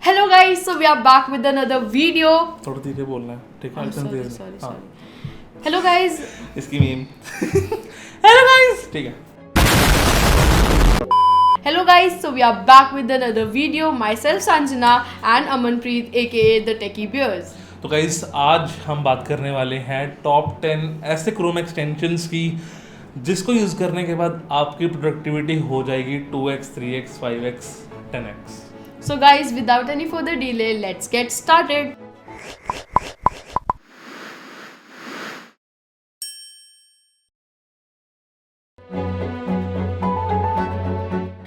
Hello guys, so we are back with another video. थोड़ा धीरे बोलना है, ठीक है? Sorry. Hello guys. इसकी मीम हेलो गाइस, ठीक है. Hello guys, so we are back with another video. Myself Sanjana and Amanpreet aka the Techie Bears. तो गाइस आज हम बात करने वाले हैं टॉप 10 ऐसे क्रोम एक्सटेंशंस की जिसको यूज़ करने के बाद आपकी प्रोडक्टिविटी हो जाएगी 2x, 3x, 5x, 10x. So guys, without any further delay, let's get started.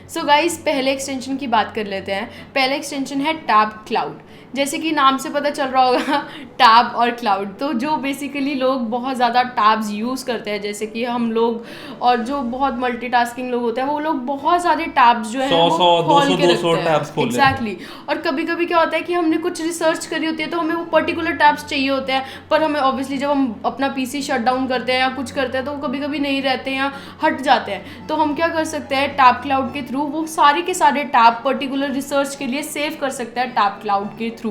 So guys पहले एक्सटेंशन की बात कर लेते हैं. पहला एक्सटेंशन है टैब क्लाउड. जैसे कि नाम से पता चल रहा होगा टैब और क्लाउड, तो जो बेसिकली लोग बहुत ज़्यादा टैब्स यूज़ करते हैं, जैसे कि हम लोग और जो बहुत मल्टीटास्किंग लोग होते हैं वो लोग बहुत सारे टैब्स जो है वो खोल के रखते हैं. एग्जैक्टली. और कभी कभी क्या होता है कि हमने कुछ रिसर्च करी होती है तो हमें वो पर्टिकुलर टैब्स चाहिए होते हैं, पर हमें ऑब्वियसली जब हम अपना पीसी शट डाउन करते हैं या कुछ करते हैं तो वो कभी कभी नहीं रहते हैं या हट जाते हैं. तो हम क्या कर सकते हैं, टैब क्लाउड के थ्रू वो सारे के सारे टैब पर्टिकुलर रिसर्च के लिए सेव कर सकते हैं टैब क्लाउड के थ्रू.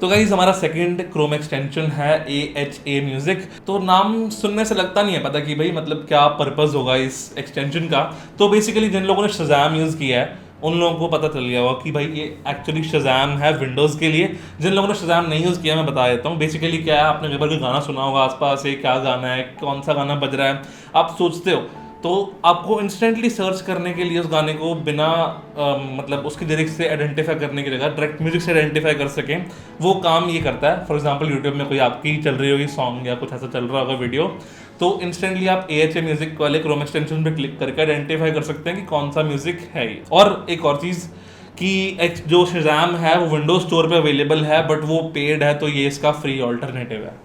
तो गाइस हमारा सेकंड क्रोम एक्सटेंशन है AHA म्यूजिक. तो नाम सुनने से लगता नहीं है पता कि भाई मतलब क्या पर्पस होगा इस एक्सटेंशन का. तो बेसिकली जिन लोगों ने शज़ाम यूज़ किया है उन लोगों को पता चल गया होगा कि भाई ये एक्चुअली शज़ाम है विंडोज़ के लिए. जिन लोगों ने शज़ाम नहीं यूज़ किया मैं बता देता हूँ. बेसिकली क्या है, आपने कई बार कोई गाना सुना होगा आसपास से, क्या गाना है, कौन सा गाना बज रहा है, आप सोचते हो तो आपको इंस्टेंटली सर्च करने के लिए उस गाने को बिना मतलब उसकी लिरिक्स से आइडेंटिफाई करने की जगह डायरेक्ट म्यूजिक से आइडेंटिफाई कर सकें, वो काम ये करता है. फॉर एग्जांपल यूट्यूब में कोई आपकी चल रही होगी सॉन्ग या कुछ ऐसा चल रहा होगा वीडियो, तो इंस्टेंटली आप AHA म्यूजिक वाले क्रोम एक्सटेंशन पे क्लिक करके आइडेंटिफाई कर सकते हैं कि कौन सा म्यूजिक है ये. और एक और चीज़ कि जो शज़ाम है वो विंडोज स्टोर पे अवेलेबल है बट वो पेड है, तो ये इसका फ्री ऑल्टरनेटिव है.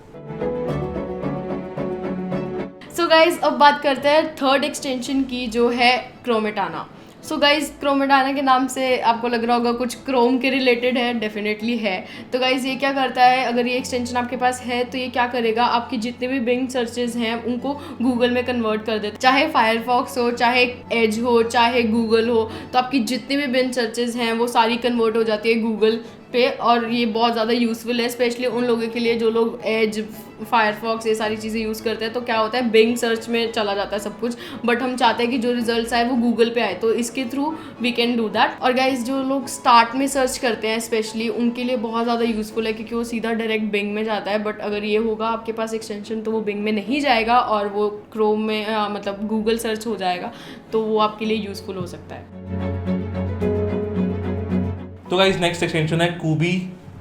सो गाइज अब बात करते हैं थर्ड एक्सटेंशन की जो है क्रोमेटाना. सो गाइज क्रोमेटाना के नाम से आपको लग रहा होगा कुछ क्रोम के रिलेटेड है, डेफिनेटली है. तो गाइज ये क्या करता है, अगर ये एक्सटेंशन आपके पास है तो ये क्या करेगा, आपकी जितने भी बिंग सर्चेज हैं उनको गूगल में कन्वर्ट कर देता है. चाहे फायरफॉक्स हो, चाहे एज हो, चाहे गूगल हो, तो आपकी जितनी भी बिंग सर्चेज हैं वो सारी कन्वर्ट हो जाती है गूगल पे. और ये बहुत ज़्यादा यूज़फुल है स्पेशली उन लोगों के लिए जो लोग एज, फायरफॉक्स ये सारी चीज़ें यूज़ करते हैं. तो क्या होता है, बिंग सर्च में चला जाता है सब कुछ, बट हम चाहते हैं कि जो रिजल्ट्स आए वो गूगल पे आए, तो इसके through we can do that. और गाइज जो लोग स्टार्ट में सर्च करते हैं स्पेशली उनके लिए बहुत ज़्यादा यूज़फुल है क्योंकि वो सीधा डायरेक्ट बिंग में जाता है. बट अगर ये होगा आपके पास एक्सटेंशन तो वो बिंग में नहीं जाएगा और वो क्रोम में मतलब गूगल सर्च हो जाएगा, तो वो आपके लिए यूज़फुल हो सकता है. तो गाइस नेक्स्ट एक्सटेंशन है कूबी.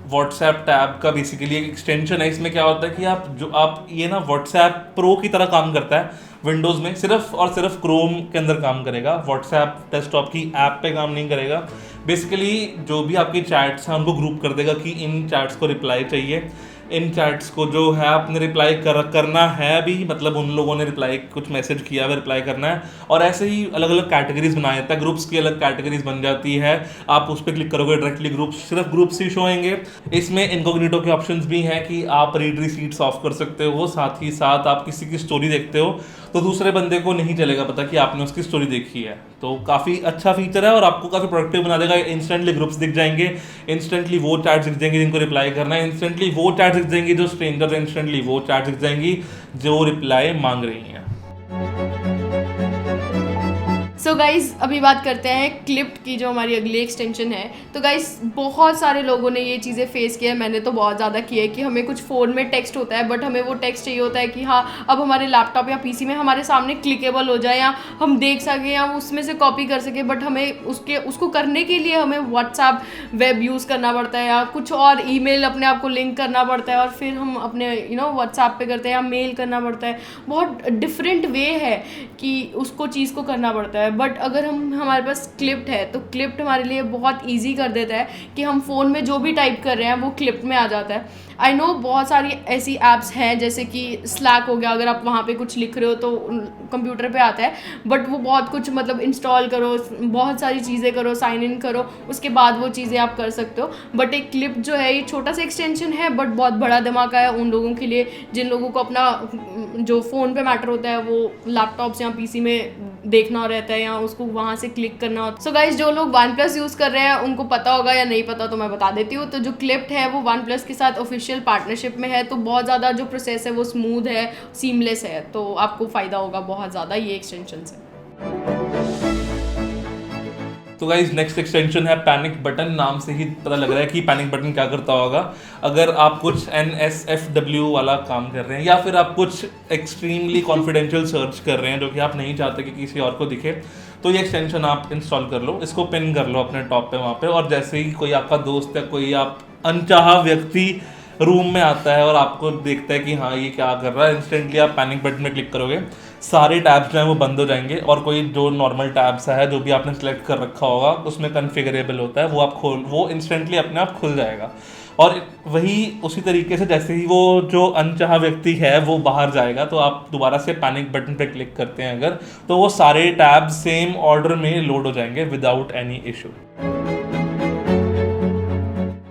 व्हाट्सएप टैब का बेसिकली एक एक्सटेंशन है. इसमें क्या होता है कि आप ये ना व्हाट्सएप प्रो की तरह काम करता है विंडोज़ में, सिर्फ और सिर्फ क्रोम के अंदर काम करेगा. व्हाट्सएप डेस्कटॉप की ऐप पे काम नहीं करेगा. बेसिकली जो भी आपकी चैट्स हैं उनको ग्रुप कर देगा कि इन चैट्स को रिप्लाई चाहिए, इन चैट्स को जो है आपने रिप्लाई करना है भी, मतलब उन लोगों ने रिप्लाई कुछ मैसेज किया है रिप्लाई करना है. और ऐसे ही अलग अलग कैटेगरीज बनाया जाता है, ग्रुप्स की अलग कैटेगरीज बन जाती है. आप उस पर क्लिक करोगे डायरेक्टली ग्रुप्स, सिर्फ ग्रुप्स ही शो होंगे. इसमें इनकॉग्निटो के ऑप्शंस भी हैं कि आप रीड रिसीट्स ऑफ कर सकते हो. साथ ही साथ आप किसी की स्टोरी देखते हो तो दूसरे बंदे को नहीं चलेगा पता कि आपने उसकी स्टोरी देखी है. तो काफ़ी अच्छा फीचर है और आपको काफ़ी प्रोडक्टिव बना देगा. इंस्टेंटली ग्रुप्स दिख जाएंगे, इंस्टेंटली वो चैट्स दिख जाएंगे जिनको रिप्लाई करना है, इंस्टेंटली वो चैट्स दिख जाएंगी जो स्ट्रेंजर्स, इंस्टेंटली वो चैट्स दिख जाएंगी जो रिप्लाई मांग रही हैं. सो गाइज़ अभी बात करते हैं क्लिप्ट की जो हमारी अगली एक्सटेंशन है. तो गाइज़ बहुत सारे लोगों ने ये चीज़ें फेस किया है, मैंने तो बहुत ज़्यादा किया है कि हमें कुछ फ़ोन में टेक्स्ट होता है बट हमें वो टेक्स्ट चाहिए होता है कि हाँ अब हमारे लैपटॉप या पीसी में हमारे सामने क्लिकेबल हो जाए या हम देख सकें या उसमें से कॉपी कर सकें. बट हमें उसको करने के लिए हमें व्हाट्सएप वेब यूज़ करना पड़ता है या कुछ और ईमेल अपने आप को लिंक करना पड़ता है और फिर हम अपने व्हाट्सएप पे करते हैं या मेल करना पड़ता है. बहुत डिफरेंट वे है कि उसको चीज़ को करना पड़ता है. बट अगर हमारे पास क्लिप्ट है तो क्लिप्ट हमारे लिए बहुत इजी कर देता है कि हम फ़ोन में जो भी टाइप कर रहे हैं वो क्लिप्ट में आ जाता है. आई नो बहुत सारी ऐसी ऐप्स हैं जैसे कि स्लैक हो गया, अगर आप वहाँ पे कुछ लिख रहे हो तो कंप्यूटर पे आता है, बट वो बहुत कुछ मतलब इंस्टॉल करो, बहुत सारी चीज़ें करो, साइन इन करो, उसके बाद वो चीज़ें आप कर सकते हो. बट एक क्लिप जो है ये छोटा सा एक्सटेंशन है बट बहुत बड़ा धमाका है उन लोगों के लिए जिन लोगों को अपना जो फ़ोन पे मैटर होता है वो लैपटॉप से या पीसी में देखना रहता है या उसको वहाँ से क्लिक करना होता है। सो गाइज जो लोग OnePlus यूज़ कर रहे हैं उनको पता होगा या नहीं पता तो मैं बता देती हूँ। तो जो क्लिप्ट है वो OnePlus के साथ ऑफिशियल पार्टनरशिप में है, तो बहुत ज़्यादा जो प्रोसेस है वो स्मूथ है, सीमलेस है, तो आपको फ़ायदा होगा बहुत ज़्यादा ये एक्सटेंशन से। तो गाइज नेक्स्ट एक्सटेंशन है पैनिक बटन। नाम से ही पता लग रहा है कि पैनिक बटन क्या करता होगा। अगर आप कुछ NSFW वाला काम कर रहे हैं या फिर आप कुछ एक्सट्रीमली कॉन्फिडेंशियल सर्च कर रहे हैं जो कि आप नहीं चाहते कि किसी और को दिखे, तो ये एक्सटेंशन आप इंस्टॉल कर लो, इसको पिन कर लो अपने टॉप पे वहाँ पे, और जैसे ही कोई आपका दोस्त या कोई आप अनचाहा व्यक्ति रूम में आता है और आपको देखता है कि हाँ ये क्या कर रहा है, इंस्टेंटली आप पैनिक बटन में क्लिक करोगे, सारे टैब्स जो हैं वो बंद हो जाएंगे और कोई जो नॉर्मल टैब्स है जो भी आपने सेलेक्ट कर रखा होगा उसमें कॉन्फ़िगरेबल होता है वो इंस्टेंटली अपने आप खुल जाएगा। और वही उसी तरीके से जैसे ही वो जो अनचाहा व्यक्ति है वो बाहर जाएगा तो आप दोबारा से पैनिक बटन पे क्लिक करते हैं अगर, तो वो सारे टैब सेम ऑर्डर में लोड हो जाएंगे without any issue.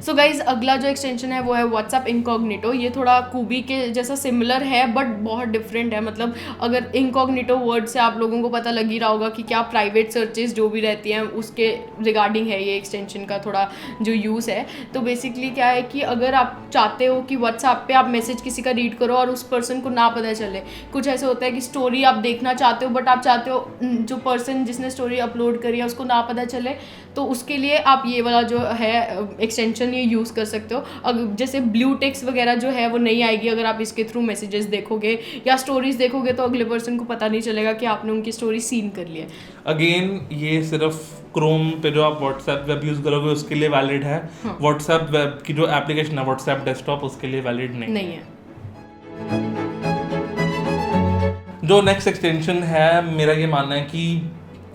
So guys अगला जो एक्सटेंशन है वो है व्हाट्सएप इनकॉग्निटो। ये थोड़ा कूबी के जैसा सिमिलर है बट बहुत डिफरेंट है। मतलब अगर इनकॉग्निटो वर्ड से आप लोगों को पता लग ही रहा होगा कि क्या प्राइवेट सर्चेस जो भी रहती हैं उसके रिगार्डिंग है ये एक्सटेंशन का थोड़ा जो यूज़ है। तो बेसिकली क्या है कि अगर आप चाहते हो कि व्हाट्सएप पे आप मैसेज किसी का रीड करो और उस पर्सन को ना पता चले, कुछ ऐसे होता है कि स्टोरी आप देखना चाहते हो बट आप चाहते हो जो पर्सन जिसने स्टोरी अपलोड करी है उसको ना पता चले, तो उसके लिए आप ये वाला जो है एक्सटेंशन ये यूज़ कर सकते हो। अगर जैसे ब्लू टेक्स्ट वगैरह जो है वो नहीं आएगी अगर आप इसके थ्रू मैसेजेस देखोगे या स्टोरीज देखोगे, तो अगले पर्सन को पता नहीं चलेगा कि आपने उनकी स्टोरी सीन कर ली है। अगेन ये सिर्फ क्रोम पे जो आप व्हाट्सएप वेब यूज़ करोगे उसके लिए वैलिड है। व्हाट्सएप वेब की जो एप्लीकेशन है व्हाट्सएप डेस्कटॉप उसके लिए वैलिड नहीं है। जो नेक्स्ट एक्सटेंशन है मेरा ये मानना है कि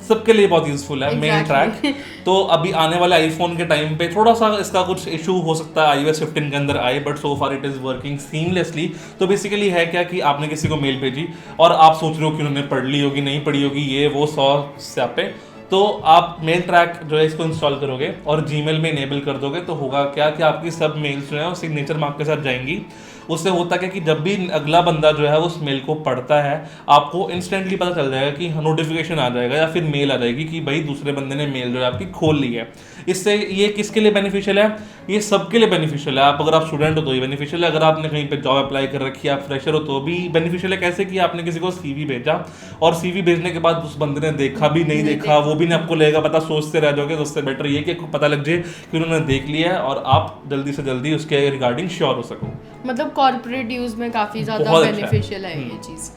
सबके लिए बहुत यूजफुल है, मेल ट्रैक। तो अभी आने वाले आईफोन के टाइम पे थोड़ा सा इसका कुछ इशू हो सकता है iOS 15 के अंदर आए, but so far it is working seamlessly. तो बेसिकली है क्या कि आपने किसी को मेल भेजी और आप सोच रहे हो कि उन्होंने पढ़ ली होगी नहीं पढ़ी होगी ये वो 100 स्यापे, तो आप मेल ट्रैक जो है इसको इंस्टॉल करोगे और जीमेल में इनेबल कर दोगे तो होगा क्या कि आपकी सब मेल्स जो है वो सिग्नेचर मार्क के साथ जाएंगी। उससे होता क्या कि जब भी अगला बंदा जो है उस मेल को पढ़ता है आपको इंस्टेंटली पता चल जाएगा कि नोटिफिकेशन आ जाएगा या फिर मेल आ जाएगी कि भाई दूसरे बंदे ने मेल जो है आपकी खोल ली है। इससे ये किसके लिए बेनिफिशियल है? ये सबके लिए बेनिफिशियल है। आप अगर आप स्टूडेंट हो तो ये बेनिफिशियल है, अगर आपने कहीं पे जॉब अप्लाई कर रखी है, आप फ्रेशर हो तो भी बेनिफिशियल है। कैसे कि आपने किसी को CV भेजा और CV भेजने के बाद उस बंदे ने देखा भी नहीं देखा वो भी नहीं आपको लगेगा पता, सोचते रह जाओगे। तो उससे बेटर ये कि आपको पता लग जाए कि उन्होंने देख लिया है और आप जल्दी से जल्दी उसके रिगार्डिंग श्योर हो सको। मतलब कॉर्पोरेट यूज में काफ़ी ज़्यादा बेनिफिशियल है ये चीज़।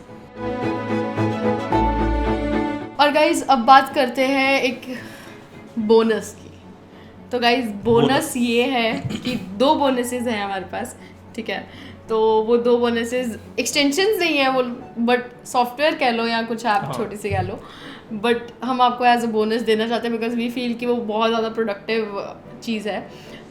और गाइज अब बात करते हैं एक बोनस की। तो गाइज बोनस ये है कि 2 बोनसेस हैं हमारे पास, ठीक है। तो वो 2 बोनसेस एक्सटेंशंस नहीं है वो, बट सॉफ्टवेयर कह लो या कुछ ऐप छोटी सी कह लो, बट हम आपको एज अ बोनस देना चाहते हैं बिकॉज वी फील कि वो बहुत ज़्यादा प्रोडक्टिव चीज़ है।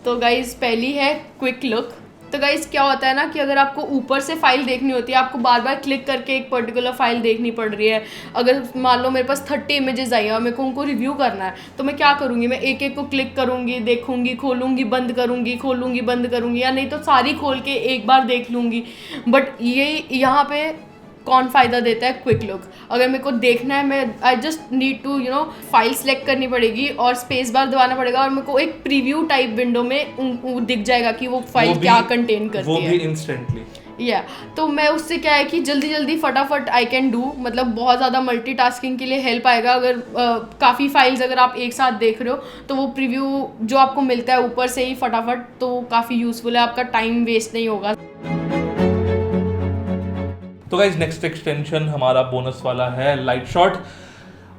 तो गाइज पहली है क्विक लुक। तो गाइस क्या होता है ना कि अगर आपको ऊपर से फाइल देखनी होती है, आपको बार बार क्लिक करके एक पर्टिकुलर फाइल देखनी पड़ रही है। अगर मान लो मेरे पास 30 इमेजेस आई हैं और मेरे को उनको रिव्यू करना है तो मैं क्या करूँगी, मैं एक एक को क्लिक करूँगी, देखूँगी, खोलूँगी, बंद करूँगी, खोलूँगी, बंद करूँगी, या नहीं तो सारी खोल के एक बार देख लूँगी। बट ये यहाँ पे कौन फ़ायदा देता है? Quick look. अगर मेरे को देखना है, मैं I just need to file select करनी पड़ेगी और स्पेस बार दबाना पड़ेगा और मेरे को एक प्रीव्यू टाइप विंडो में दिख जाएगा कि वो फाइल क्या कंटेन करती है, वो भी इंस्टेंटली। तो मैं उससे क्या है कि जल्दी जल्दी फटाफट आई कैन डू, मतलब बहुत ज़्यादा मल्टीटास्किंग के लिए हेल्प आएगा। अगर काफ़ी फाइल्स अगर आप एक साथ देख रहे हो तो वो प्रीव्यू जो आपको मिलता है ऊपर से ही फटाफट, तो काफ़ी यूज़फुल है, आपका टाइम वेस्ट नहीं होगा। तो गाइस नेक्स्ट एक्सटेंशन हमारा बोनस वाला है लाइट शॉट।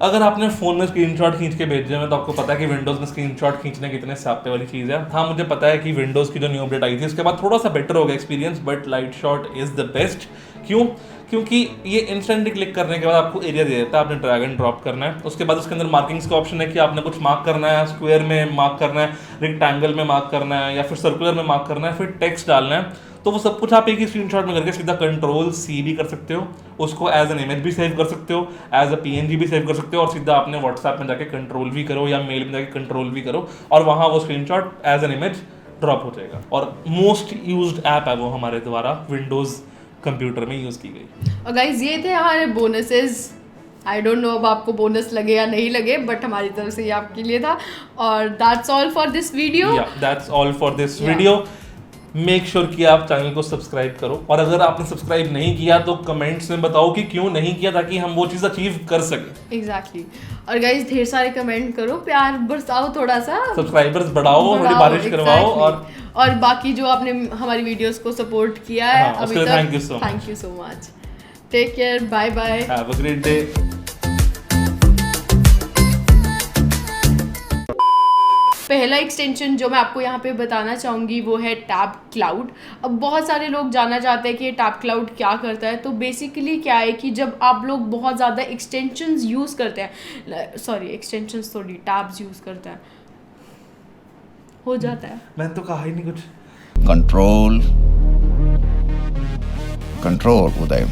अगर आपने फ़ोन में स्क्रीनशॉट खींच के भेजे हैं तो आपको पता है कि विंडोज़ में स्क्रीनशॉट खींचने कितने स्यापे वाली चीज़ है। हाँ मुझे पता है कि विंडोज़ की जो न्यू अपडेट आई थी उसके बाद थोड़ा सा बेटर हो गया experience, but light shot is the best. क्यों? क्योंकि ये इंस्टेंटली क्लिक करने के बाद आपको एरिया दे देता है, आपने ड्रैग एंड ड्रॉप करना है। उसके बाद उसके अंदर मार्किंग्स का ऑप्शन है कि आपने कुछ मार्क करना है, स्क्वायर में मार्क करना है, रेक्टेंगल में मार्क करना है या फिर सर्कुलर में मार्क करना है, फिर टेक्स्ट डालना है। तो वो सब कुछ आप एक ही स्क्रीनशॉट में करके सीधा Ctrl+C भी कर सकते हो, उसको एज एन इमेज भी सेव कर सकते हो, एज अ PNG भी सेव कर सकते हो और सीधा आपने व्हाट्सएप में जाके कंट्रोल भी करो या मेल में जाके कंट्रोल भी करो और वहाँ वो screenshot as an image drop हो जाएगा। और मोस्ट यूज्ड ऐप है वो हमारे द्वारा विंडोज़ कंप्यूटर में यूज़ की गई। और गाइज ये थे हमारे बोनसेस आई डोंट नो अब आपको बोनस लगे या नहीं लगे, बट हमारी तरफ से ये आपके लिए था। और that's all for this video. That's all for this video. Make sure कि आप चैनल को सब्सक्राइब करो, और अगर आपने सब्सक्राइब नहीं किया तो कमेंट्स में बताओ कि क्यों नहीं किया, ताकि हम वो चीज़ अचीव कर सकें। एग्जैक्टली। और गाइज ढेर सारे कमेंट करो, प्यार बरसाओ थोड़ा सा, सब्सक्राइबर्स बढ़ाओ, थोड़ी बारिश करवाओ। और बाकी जो आपने हमारी वीडियोस को सपोर्ट किया है अभी तक, thank you so much. Take care, bye bye, have a great day. पहला एक्सटेंशन जो मैं आपको यहाँ पे बताना चाहूँगी वो है टैब क्लाउड। अब बहुत सारे लोग जानना चाहते हैं कि ये टैब क्लाउड क्या करता है। तो बेसिकली क्या है कि जब आप लोग बहुत ज़्यादा एक्सटेंशंस यूज़ करते हैं, सॉरी एक्सटेंशंस थोड़ी, टैब्स यूज़ करते हैं, हो जाता है। मैंने तो कहा ही नहीं कुछ। कंट्रोल उदय।